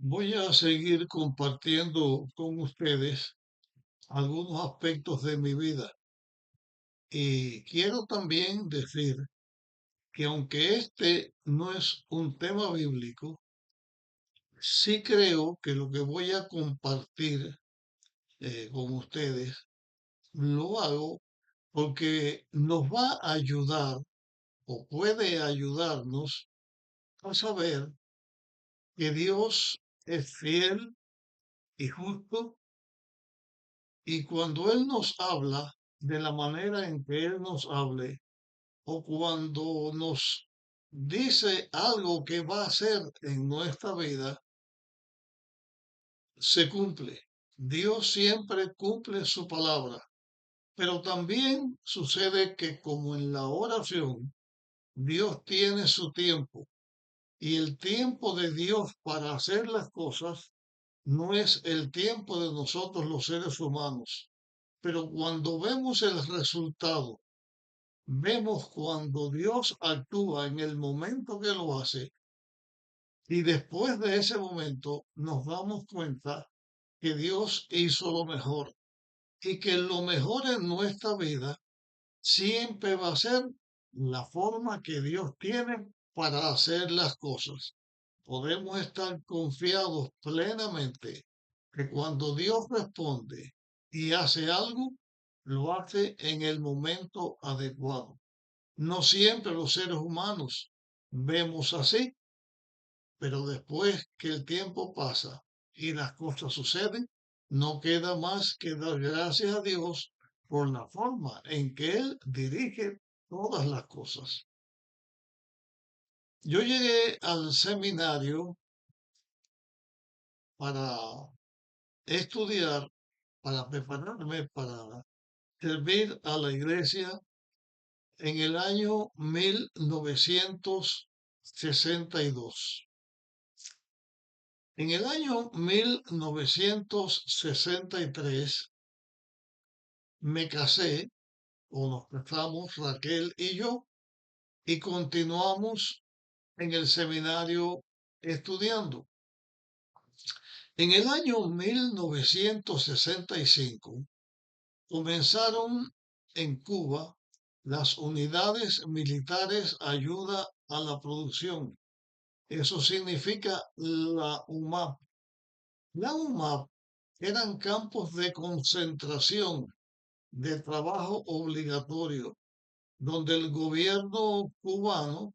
Voy a seguir compartiendo con ustedes algunos aspectos de mi vida y quiero también decir que aunque este no es un tema bíblico, sí creo que lo que voy a compartir con ustedes lo hago porque nos va a ayudar o puede ayudarnos a saber que Dios es fiel y justo. Y cuando Él nos habla de la manera en que Él nos hable, o cuando nos dice algo que va a hacer en nuestra vida, se cumple. Dios siempre cumple su palabra. Pero también sucede que como en la oración, Dios tiene su tiempo. Y el tiempo de Dios para hacer las cosas no es el tiempo de nosotros los seres humanos. Pero cuando vemos el resultado, vemos cuando Dios actúa en el momento que lo hace y después de ese momento nos damos cuenta que Dios hizo lo mejor y que lo mejor en nuestra vida siempre va a ser la forma que Dios tiene para hacer las cosas. Podemos estar confiados plenamente que cuando Dios responde y hace algo, lo hace en el momento adecuado. No siempre los seres humanos vemos así, pero después que el tiempo pasa y las cosas suceden, no queda más que dar gracias a Dios por la forma en que Él dirige todas las cosas. Yo llegué al seminario para estudiar, para prepararme para servir a la iglesia en el año 1962. En el año 1963 me casé o nos casamos Raquel y yo y continuamos en el seminario estudiando. En el año 1965 comenzaron en Cuba las unidades militares ayuda a la producción. Eso significa la UMAP. La UMAP eran campos de concentración de trabajo obligatorio, donde el gobierno cubano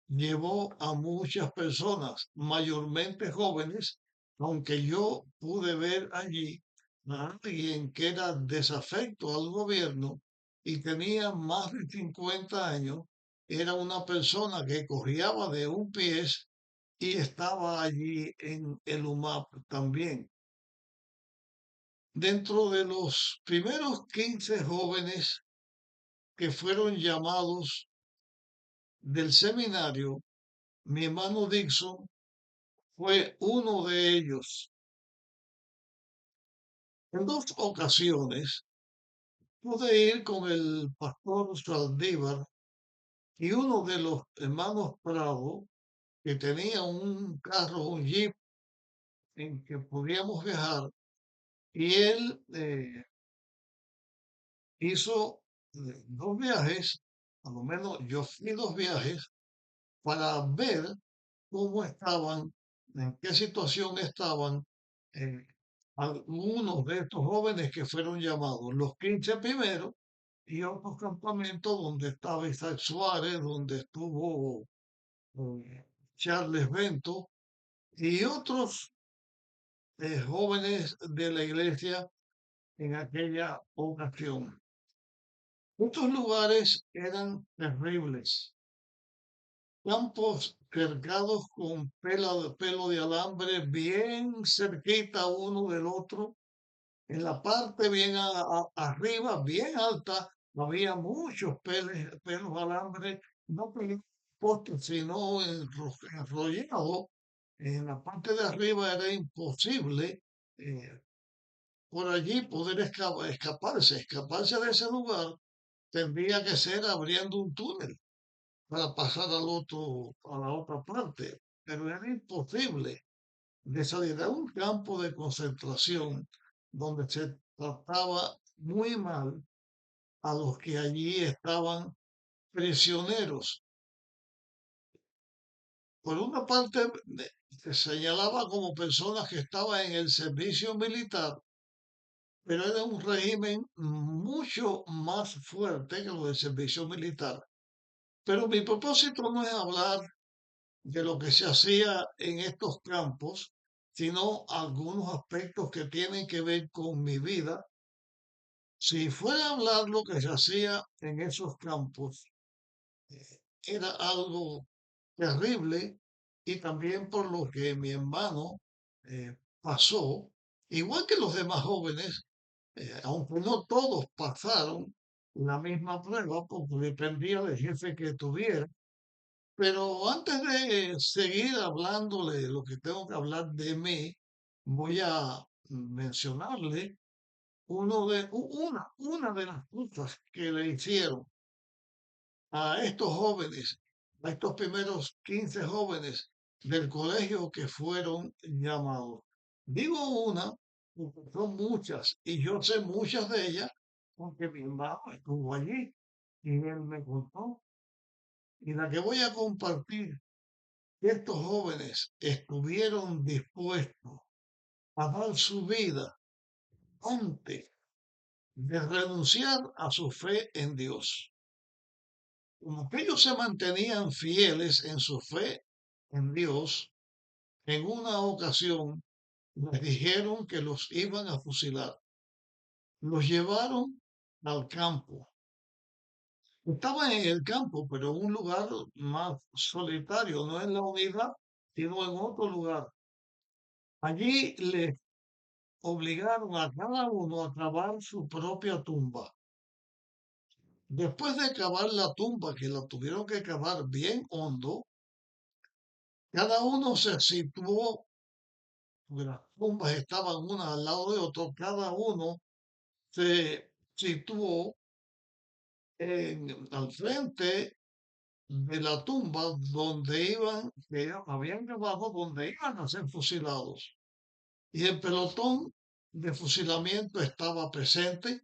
llevó a muchas personas, mayormente jóvenes, aunque yo pude ver allí a alguien que era desafecto al gobierno y tenía más de 50 años, era una persona que cojeaba de un pie y estaba allí en el UMAP también. Dentro de los primeros 15 jóvenes que fueron llamados del seminario, mi hermano Dixon fue uno de ellos. En dos ocasiones pude ir con el pastor Saldívar y uno de los hermanos Prado, que tenía un carro, un jeep en que podíamos viajar, y él hizo dos viajes, a lo menos yo fui dos viajes, para ver cómo estaban, en qué situación estaban eh, algunos de estos jóvenes que fueron llamados, los 15 primeros, y otros campamentos donde estaba Isaac Suárez, donde estuvo Charles Bento y otros jóvenes de la iglesia en aquella ocasión. Estos lugares eran terribles, campos cercados con pelo de alambre bien cerquita uno del otro. En la parte bien arriba, bien alta, había muchos pelos de alambre, no pelos postes, sino enrollados. En la parte de arriba era imposible eh, por allí poder escaparse de ese lugar. Tendría que ser abriendo un túnel para pasar a la otra parte, pero era imposible. de salir a un campo de concentración donde se trataba muy mal a los que allí estaban prisioneros. Por una parte, se señalaba como personas que estaban en el servicio militar, pero era un régimen mucho más fuerte que lo del servicio militar. Pero mi propósito no es hablar de lo que se hacía en estos campos, sino algunos aspectos que tienen que ver con mi vida. Si fuera a hablar lo que se hacía en esos campos, era algo terrible y también por lo que mi hermano pasó, igual que los demás jóvenes, aunque no todos pasaron la misma prueba porque dependía del jefe que tuviera. Pero antes de seguir hablándole lo que tengo que hablar de mí, voy a mencionarle una de las cosas que le hicieron a estos jóvenes, a estos primeros 15 jóvenes del colegio que fueron llamados. Digo una, porque son muchas, y yo sé muchas de ellas, porque mi hermano estuvo allí y él me contó. Y la que voy a compartir, estos jóvenes estuvieron dispuestos a dar su vida antes de renunciar a su fe en Dios. Como que ellos se mantenían fieles en su fe en Dios, en una ocasión les dijeron que los iban a fusilar. Los llevaron al campo. Estaban en el campo, pero en un lugar más solitario, no en la unidad, sino en otro lugar. Allí les obligaron a cada uno a cavar su propia tumba. Después de cavar la tumba, que la tuvieron que cavar bien hondo, cada uno se situó, porque las tumbas estaban una al lado de otro, cada uno se situó al frente de la tumba donde iban, que habían cavado, donde iban a ser fusilados. Y el pelotón de fusilamiento estaba presente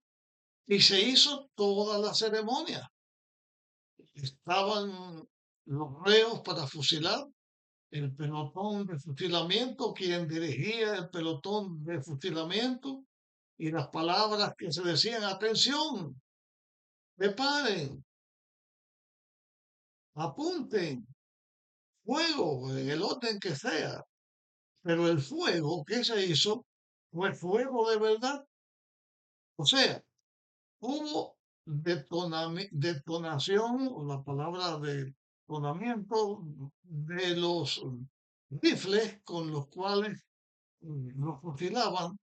y se hizo toda la ceremonia. Estaban los reos para fusilar, el pelotón de fusilamiento, quien dirigía el pelotón de fusilamiento y las palabras que se decían: atención, preparen, apunten, fuego, en el orden que sea. Pero el fuego que se hizo fue fuego de verdad. O sea, hubo detonación, o la palabra detonamiento, de los rifles con los cuales los fusilaban.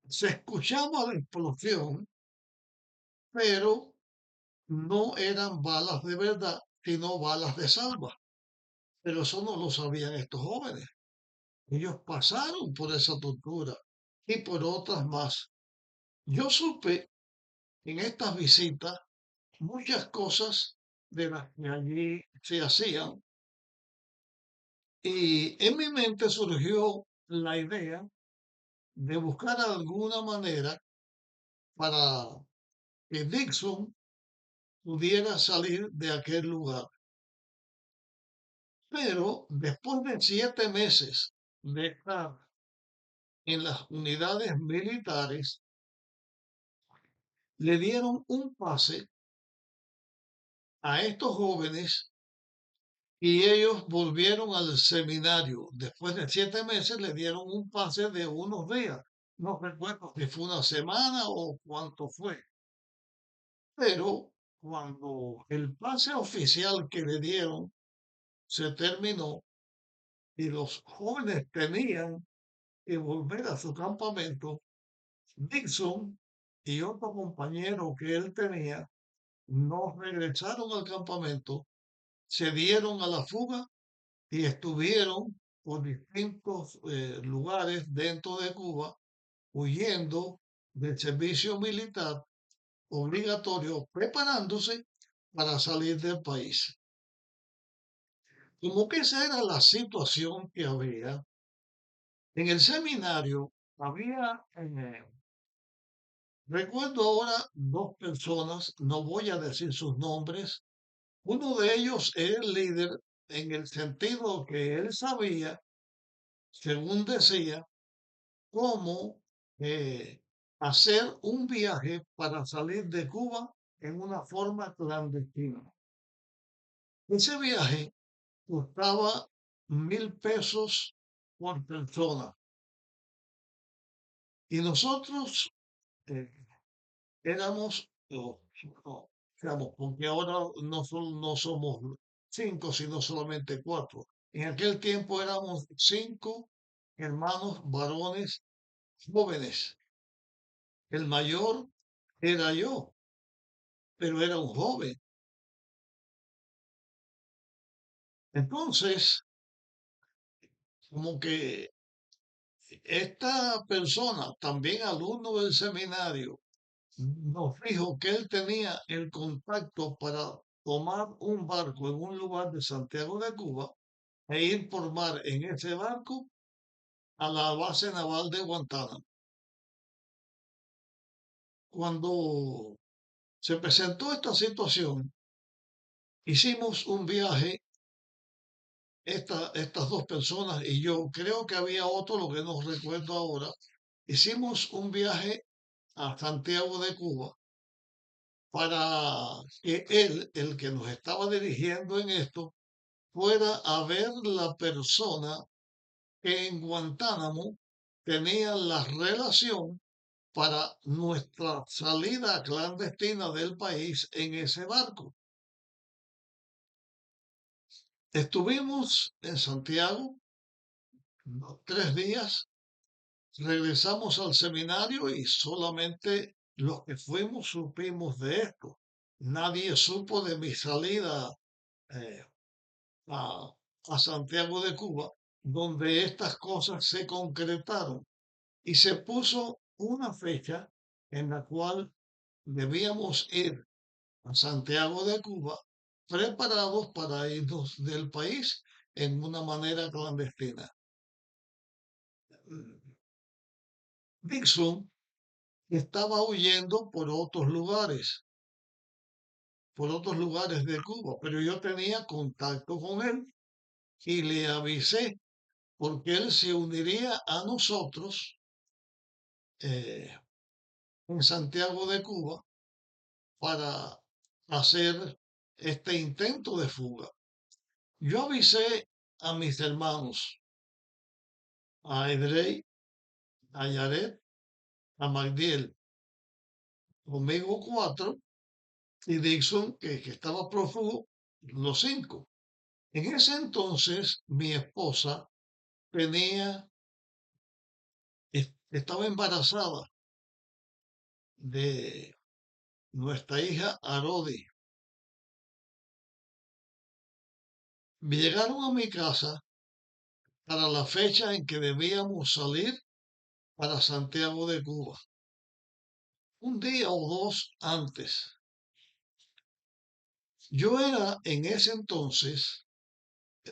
Se escuchaba la explosión, pero no eran balas de verdad, sino balas de salva. Pero eso no lo sabían estos jóvenes. Ellos pasaron por esa tortura y por otras más. Yo supe en estas visitas muchas cosas de las que allí se hacían y en mi mente surgió la idea de buscar alguna manera para que Dixon pudiera salir de aquel lugar. Pero después de 7 meses de estar en las unidades militares, le dieron un pase a estos jóvenes y ellos volvieron al seminario. Después de 7 meses le dieron un pase de unos días. No recuerdo si fue una semana o cuánto fue. Pero cuando el pase oficial que le dieron se terminó y los jóvenes tenían que volver a su campamento, Dixon y otro compañero que él tenía no regresaron al campamento, se dieron a la fuga y estuvieron por distintos lugares dentro de Cuba huyendo del servicio militar obligatorio, preparándose para salir del país. Como que esa era la situación que había, En el seminario había, recuerdo ahora dos personas, no voy a decir sus nombres. Uno de ellos era el líder en el sentido que él sabía, según decía, cómo hacer un viaje para salir de Cuba en una forma clandestina. Ese viaje costaba 1,000 pesos por persona y nosotros eh, éramos, porque ahora no somos cinco, sino solamente cuatro. En aquel tiempo éramos 5 hermanos varones jóvenes. El mayor era yo, pero era un joven. Entonces, como que esta persona, también alumno del seminario, nos dijo que él tenía el contacto para tomar un barco en un lugar de Santiago de Cuba e ir por mar en ese barco a la base naval de Guantánamo. Cuando se presentó esta situación, hicimos un viaje, estas dos personas y yo, creo que había otro, lo que no recuerdo ahora, hicimos un viaje a Santiago de Cuba para que él, el que nos estaba dirigiendo en esto, fuera a ver la persona que en Guantánamo tenía la relación para nuestra salida clandestina del país en ese barco. Estuvimos en Santiago 3 días, regresamos al seminario y solamente los que fuimos supimos de esto. Nadie supo de mi salida eh, a, a Santiago de Cuba, donde estas cosas se concretaron y se puso una fecha en la cual debíamos ir a Santiago de Cuba preparados para irnos del país en una manera clandestina. Dixon estaba huyendo por otros lugares de Cuba, pero yo tenía contacto con él y le avisé porque él se uniría a nosotros eh, en Santiago de Cuba para hacer este intento de fuga. Yo avisé a mis hermanos, a Edrey, a Yaret, a Magdiel, conmigo 4, y Dixon, que estaba prófugo, los 5. En ese entonces, mi esposa tenía, estaba embarazada de nuestra hija Arodi. Llegaron a mi casa para la fecha en que debíamos salir para Santiago de Cuba, un día o dos antes. Yo era en ese entonces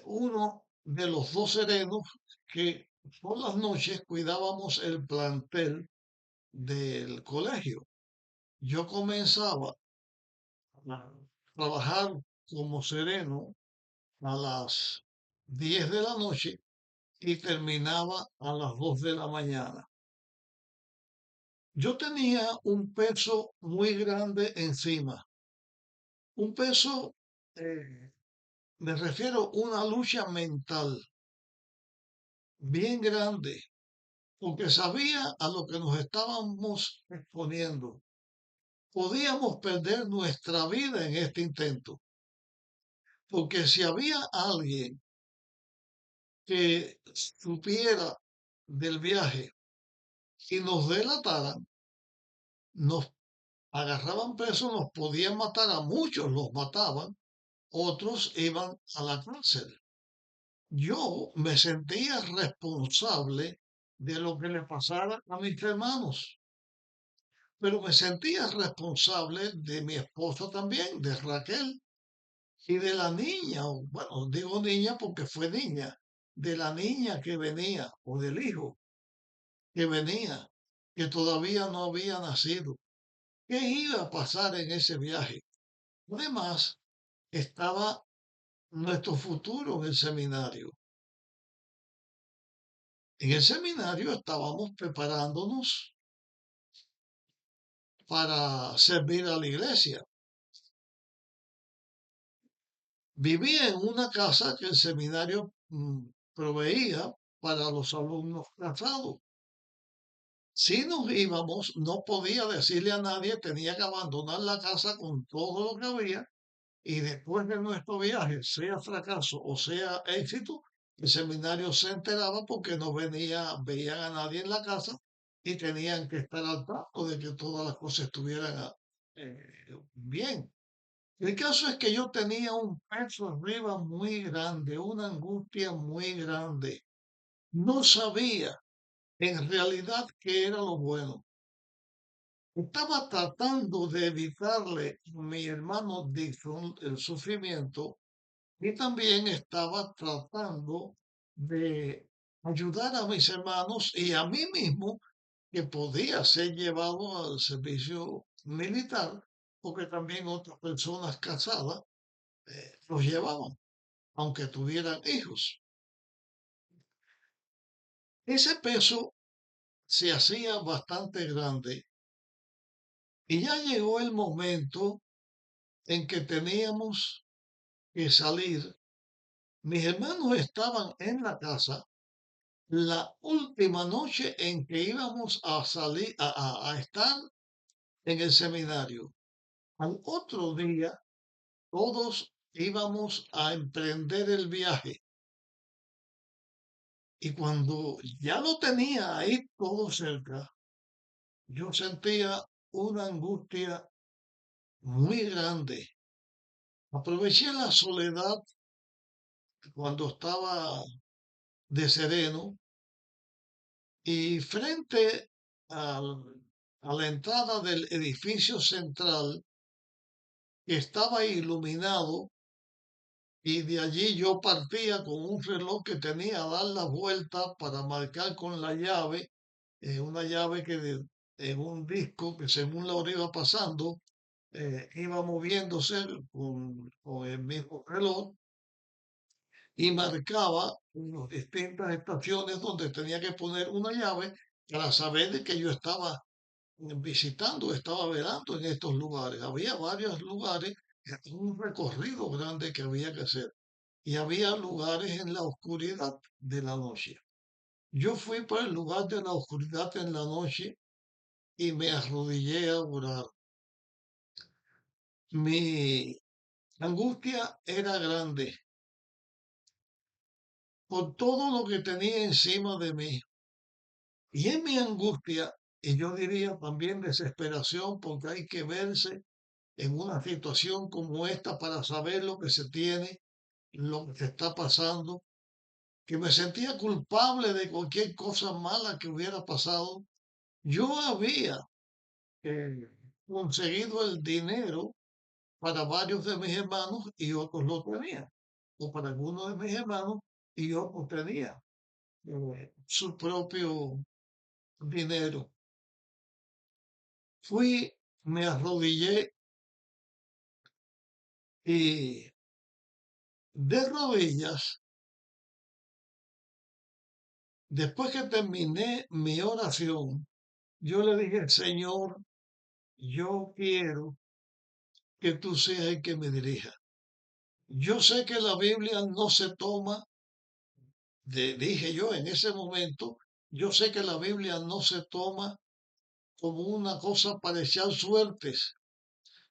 uno de los dos serenos que por las noches cuidábamos el plantel del colegio. Yo comenzaba a trabajar como sereno a las 10 de la noche y terminaba a las 2 de la mañana. Yo tenía un peso muy grande encima, un peso, me refiero a una lucha mental bien grande, porque sabía a lo que nos estábamos exponiendo. Podíamos perder nuestra vida en este intento, porque si había alguien que supiera del viaje y nos delataran, nos agarraban presos, nos podían matar, a muchos los mataban, otros iban a la cárcel. Yo me sentía responsable de lo que le pasara a mis hermanos, pero me sentía responsable de mi esposa también, de Raquel, y de la niña, bueno, digo niña porque fue niña, de la niña que venía o del hijo que venía, que todavía no había nacido. ¿Qué iba a pasar en ese viaje? Además, estaba nuestro futuro en el seminario. En el seminario estábamos preparándonos para servir a la iglesia. Vivía en una casa que el seminario proveía para los alumnos casados. Si nos íbamos, no podía decirle a nadie, tenía que abandonar la casa con todo lo que había y después de nuestro viaje, sea fracaso o sea éxito, el seminario se enteraba porque no veían a nadie en la casa y tenían que estar al tanto de que todas las cosas estuvieran eh, bien. El caso es que yo tenía un peso arriba muy grande, una angustia muy grande. No sabía en realidad qué era lo bueno. Estaba tratando de evitarle a mi hermano Dixon el sufrimiento y también estaba tratando de ayudar a mis hermanos y a mí mismo, que podía ser llevado al servicio militar, porque también otras personas casadas los llevaban, aunque tuvieran hijos. Ese peso se hacía bastante grande y ya llegó el momento en que teníamos que salir. Mis hermanos estaban en la casa la última noche en que íbamos a salir a estar en el seminario. Al otro día, todos íbamos a emprender el viaje. Y cuando ya lo tenía ahí todo cerca, yo sentía una angustia muy grande. Aproveché la soledad cuando estaba de sereno y frente a la entrada del edificio central que estaba iluminado y de allí yo partía con un reloj que tenía a dar la vuelta para marcar con la llave, una llave en un disco que según la hora iba pasando, iba moviéndose con el mismo reloj y marcaba unas distintas estaciones donde tenía que poner una llave para saber de que yo estaba visitando, estaba velando en estos lugares. Había varios lugares, un recorrido grande que había que hacer. Y había lugares en la oscuridad de la noche. Yo fui por el lugar de la oscuridad en la noche y me arrodillé a orar. Mi angustia era grande por todo lo que tenía encima de mí. Y en mi angustia, y yo diría también desesperación, porque hay que verse en una situación como esta para saber lo que se tiene, lo que se está pasando, que me sentía culpable de cualquier cosa mala que hubiera pasado. Yo había eh, conseguido el dinero para varios de mis hermanos y otros lo tenían, o para algunos de mis hermanos y otros tenían su propio dinero. Fui, me arrodillé y de rodillas, después que terminé mi oración, yo le dije, Señor, yo quiero que tú seas el que me dirija. Yo sé que la Biblia no se toma, dije yo en ese momento, yo sé que la Biblia no se toma como una cosa para echar suertes,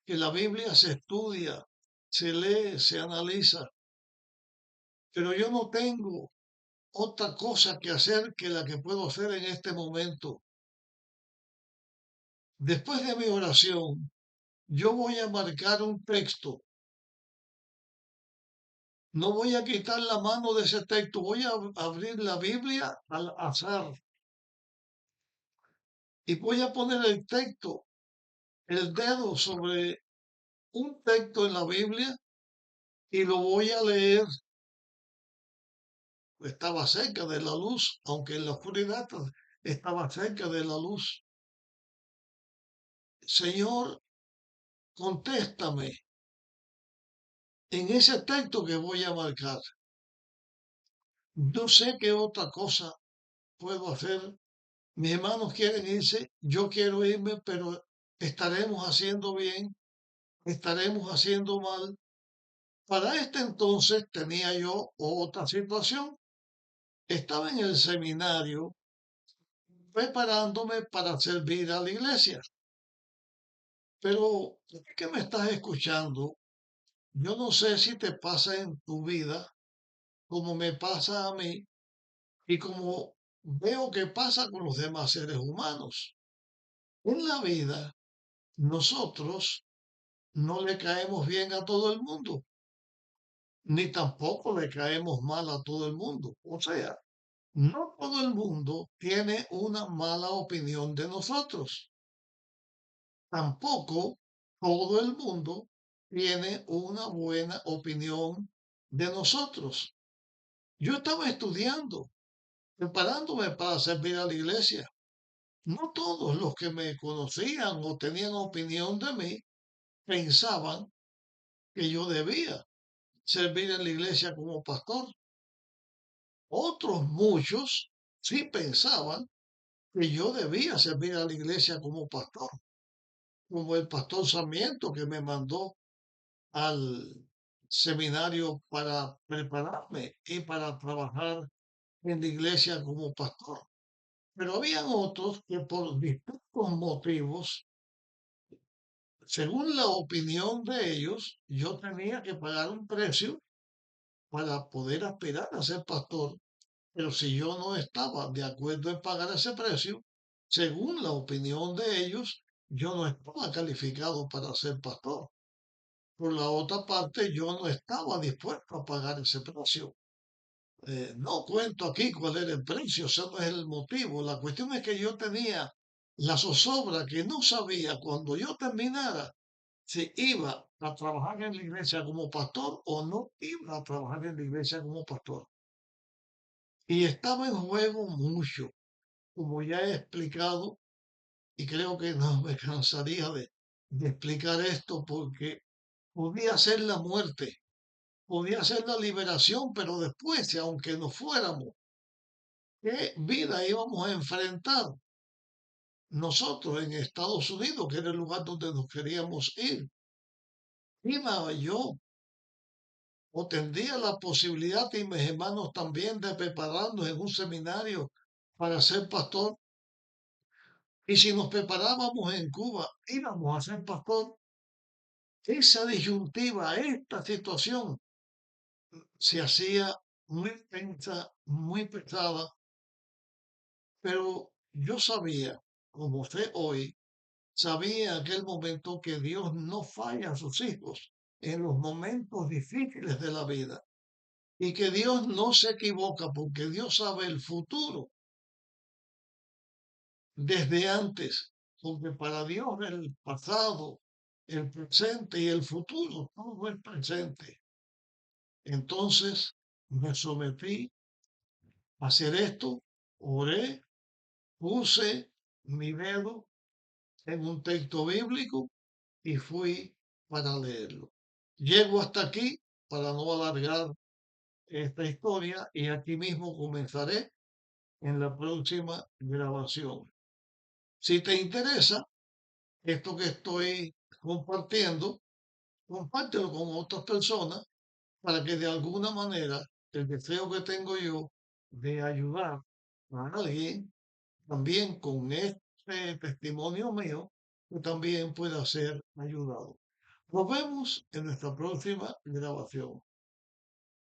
que la Biblia se estudia, se lee, se analiza, pero yo no tengo otra cosa que hacer que la que puedo hacer en este momento. Después de mi oración, yo voy a marcar un texto. No voy a quitar la mano de ese texto, voy a abrir la Biblia al azar y voy a poner el texto, el dedo sobre un texto en la Biblia y lo voy a leer estaba cerca de la luz, aunque en la oscuridad estaba cerca de la luz. Señor, contéstame en ese texto que voy a marcar. No sé qué otra cosa puedo hacer. Mis hermanos quieren irse, yo quiero irme, pero estaremos haciendo bien, estaremos haciendo mal. Para este entonces tenía yo otra situación. Estaba en el seminario preparándome para servir a la iglesia. Pero, ¿qué me estás escuchando? Yo no sé si te pasa en tu vida como me pasa a mí y como veo que pasa con los demás seres humanos. En la vida, nosotros no le caemos bien a todo el mundo, ni tampoco le caemos mal a todo el mundo. O sea, no todo el mundo tiene una mala opinión de nosotros. Tampoco todo el mundo tiene una buena opinión de nosotros. Yo estaba estudiando, preparándome para servir a la iglesia. No todos los que me conocían o tenían opinión de mí pensaban que yo debía servir en la iglesia como pastor. Otros muchos sí pensaban que yo debía servir a la iglesia como pastor, como el pastor Sarmiento que me mandó al seminario para prepararme y para trabajar en la iglesia como pastor. Pero habían otros que por distintos motivos, según la opinión de ellos, yo tenía que pagar un precio para poder aspirar a ser pastor. Pero si yo no estaba de acuerdo en pagar ese precio, según la opinión de ellos, yo no estaba calificado para ser pastor. Por la otra parte, yo no estaba dispuesto a pagar ese precio. No cuento aquí cuál era el precio, ese no es el motivo. La cuestión es que yo tenía la zozobra que no sabía cuando yo terminara si iba a trabajar en la iglesia como pastor o no iba a trabajar en la iglesia como pastor. Y estaba en juego mucho, como ya he explicado, y creo que no me cansaría de explicar esto porque podía ser la muerte, podía ser la liberación, pero después, si aunque nos fuéramos, ¿qué vida íbamos a enfrentar nosotros en Estados Unidos, que era el lugar donde nos queríamos ir? Iba yo o tendría la posibilidad y mis hermanos también de prepararnos en un seminario para ser pastor. Y si nos preparábamos en Cuba, íbamos a ser pastor. Esa disyuntiva, esta situación se hacía muy tensa, muy pesada, pero yo sabía, como sé hoy, sabía en aquel momento que Dios no falla a sus hijos en los momentos difíciles de la vida y que Dios no se equivoca porque Dios sabe el futuro desde antes, porque para Dios el pasado, el presente y el futuro, todo es presente. Entonces me sometí a hacer esto, oré, puse mi dedo en un texto bíblico y fui para leerlo. Llego hasta aquí para no alargar esta historia y aquí mismo comenzaré en la próxima grabación. Si te interesa esto que estoy compartiendo, compártelo con otras personas para que de alguna manera el deseo que tengo yo de ayudar a alguien también con este testimonio mío, que también pueda ser ayudado. Nos vemos en nuestra próxima grabación.